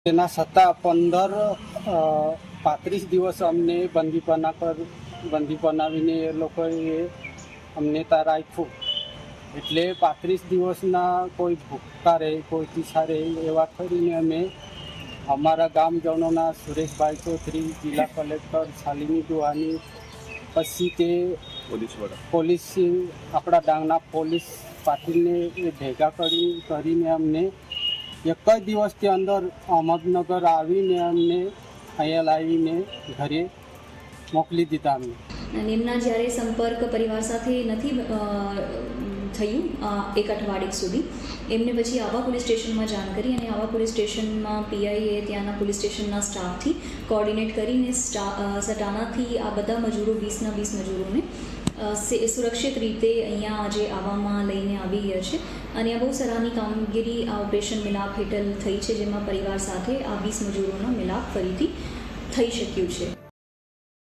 તેના છતાં 35 દિવસ અમને બંદી બનાવીને એ લોકોએ અમને ત્યાં રાખ્યું. એટલે 35 દિવસના કોઈ ભૂખતા રહે, કોઈ તીસા રહે એવા કરીને અમે અમારા ગામજનોના સુરેશભાઈ ચૌધરી, જિલ્લા કલેક્ટર શાલિની દુહાની, પછી તે પોલીસ આપણા ડાંગના પોલીસ પાટીલને એ ભેગા કરીને અમને એક જ દિવસની અંદર અહમદનગર આવીને અમને અહીંયા લાવીને ઘરે મોકલી દીધા. અમને એમના જ્યારે સંપર્ક પરિવાર સાથે નથી થયું એક અઠવાડિયા સુધી, એમને પછી આવા પોલીસ સ્ટેશનમાં જાણ કરી અને આવા પોલીસ સ્ટેશનમાં પીઆઈએ ત્યાંના પોલીસ સ્ટેશનના સ્ટાફથી કોર્ડિનેટ કરીને સટાણાથી આ બધા મજૂરો 20ના 20 મજૂરોને સુરક્ષિત રીતે અહીંયા આજે આવવામાં લઈને આવી ગયા છે. અને આ બહુ સરાહનીય કામગીરી આ ઓપરેશન મિલાપ હેઠળ થઈ છે, જેમાં પરિવાર સાથે આ 20 મજૂરોનો મિલાપ ફરીથી થઈ શક્યું છે.